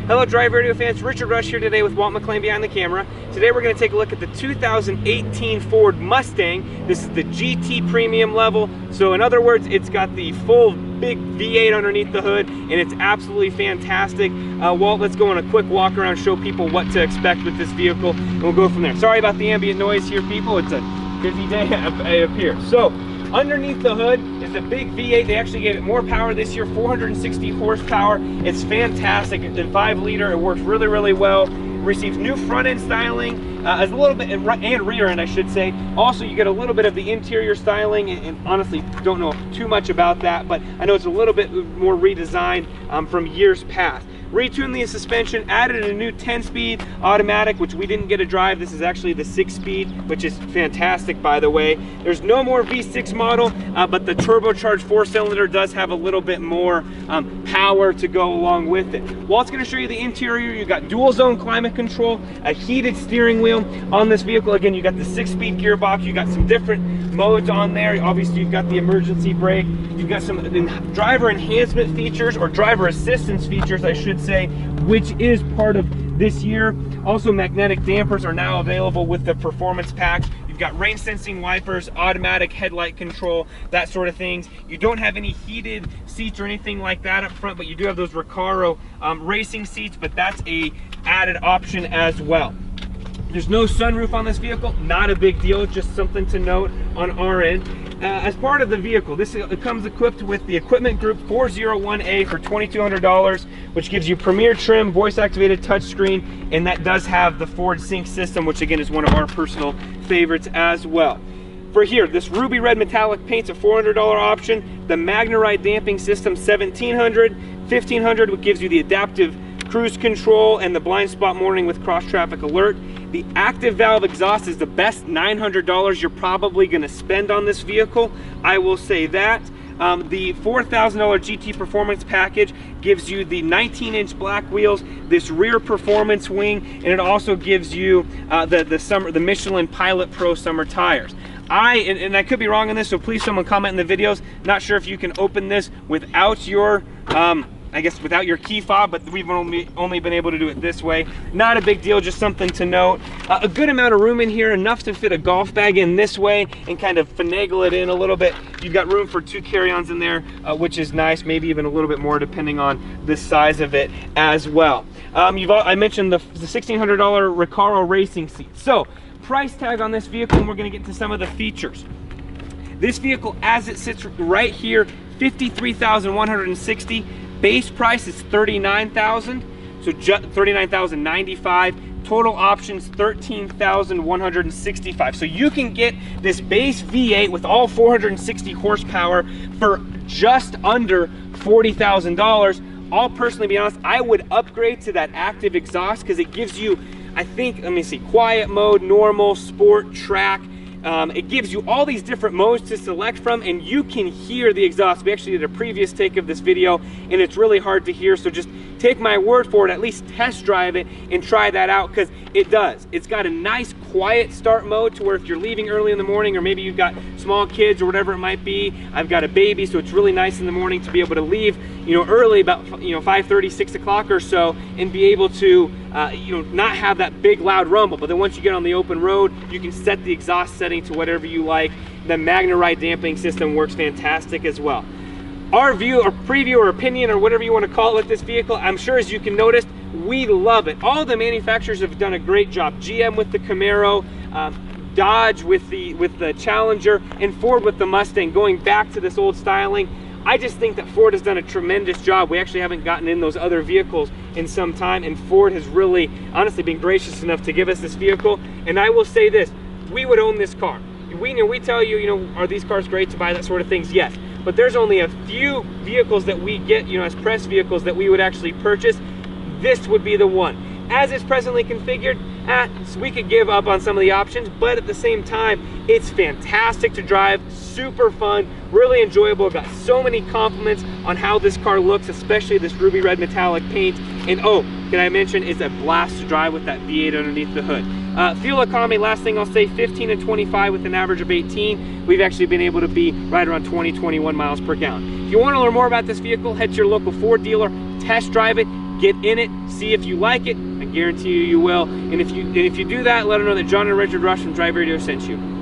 Hello Drive Radio fans, Richard Rush here today with Walt McLean behind the camera. Today we're going to take a look at the 2018 Ford Mustang. This is the GT premium level, so in other words, it's got the full big V8 underneath the hood, and it's absolutely fantastic. Walt, let's go on a quick walk around, show people what to expect with this vehicle, and we'll go from there. Sorry about the ambient noise here, people. It's a busy day up here. So, underneath the hood is a big V8. They actually gave it more power this year, 460 horsepower. It's fantastic. It's a 5-liter. It works really, really well. Receives new front end styling, as a little bit, and rear end, I should say. Also, you get a little bit of the interior styling, and honestly, don't know too much about that, but I know it's a little bit more redesigned from years past. Retuned the suspension, added a new 10-speed automatic, which we didn't get to drive. This is actually the 6-speed, which is fantastic, by the way. There's no more V6 model, but the turbocharged 4-cylinder does have a little bit more power to go along with it. Walt's going to show you the interior. You got dual zone climate control, a heated steering wheel on this vehicle. Again, you got the 6-speed gearbox. You got some different modes on there. Obviously, you've got the emergency brake. You've got some driver enhancement features, or driver assistance features, I should say, which is part of this year. Also, magnetic dampers are now available with the performance pack. You've got rain sensing wipers, automatic headlight control, that sort of things. You don't have any heated seats or anything like that up front, but you do have those Recaro racing seats, but that's a added option as well. There's no sunroof on this vehicle, not a big deal, just something to note on our end. As part of the vehicle, it comes equipped with the Equipment Group 401A for $2,200, which gives you premier trim, voice-activated touchscreen, and that does have the Ford Sync system, which again is one of our personal favorites as well. For here, this ruby red metallic paint's a $400 option. The Magnarite damping system, $1,700. $1,500, which gives you the adaptive cruise control and the blind spot warning with cross traffic alert. The active valve exhaust is the best $900 you're probably going to spend on this vehicle. I will say that. The $4,000 GT Performance Package gives you the 19-inch black wheels, this rear performance wing, and it also gives you the Michelin Pilot Pro summer tires. And I could be wrong on this, so please someone comment in the videos. Not sure if you can open this without your I guess without your key fob, but we've only been able to do it this way. Not a big deal, just something to note. A good amount of room in here, enough to fit a golf bag in this way and kind of finagle it in a little bit. You've got room for 2 carry-ons in there, which is nice, maybe even a little bit more depending on the size of it as well. I mentioned the $1,600 Recaro racing seat. So, price tag on this vehicle, and we're gonna get to some of the features. This vehicle, as it sits right here, $53,160. Base price is $39,000, so $39,095. Total options $13,165. So you can get this base V8 with all 460 horsepower for just under $40,000. I'll personally be honest, I would upgrade to that active exhaust because it gives you, I think, let me see, quiet mode, normal, sport, track. It gives you all these different modes to select from, and you can hear the exhaust. We actually did a previous take of this video, and it's really hard to hear, so just take my word for it, at least test drive it and try that out, because it does. It's got a nice quiet start mode to where if you're leaving early in the morning, or maybe you've got small kids or whatever it might be. I've got a baby, so it's really nice in the morning to be able to leave, early, about 5:30, 6 o'clock or so, and be able to not have that big loud rumble. But then once you get on the open road, you can set the exhaust setting to whatever you like. The Magnarite damping system works fantastic as well. Our view or preview or opinion or whatever you want to call it with this vehicle, I'm sure as you can notice, we love it. All the manufacturers have done a great job. GM with the Camaro, Dodge with the Challenger, and Ford with the Mustang, going back to this old styling. I just think that Ford has done a tremendous job. We actually haven't gotten in those other vehicles in some time, and Ford has really, honestly, been gracious enough to give us this vehicle. And I will say this, we would own this car. We tell you, are these cars great to buy, that sort of things? Yes. But there's only a few vehicles that we get, as press vehicles that we would actually purchase. This would be the one. As it's presently configured, we could give up on some of the options, but at the same time, it's fantastic to drive, super fun, really enjoyable. Got so many compliments on how this car looks, especially this ruby red metallic paint. And oh, can I mention, it's a blast to drive with that V8 underneath the hood. Fuel economy, last thing I'll say, 15 and 25 with an average of 18. We've actually been able to be right around 20, 21 miles per gallon. If you want to learn more about this vehicle, head to your local Ford dealer, test drive it, Get in it, see if you like it. I guarantee you will. And if you do that, let them know that John and Richard Rush from Drive Radio sent you.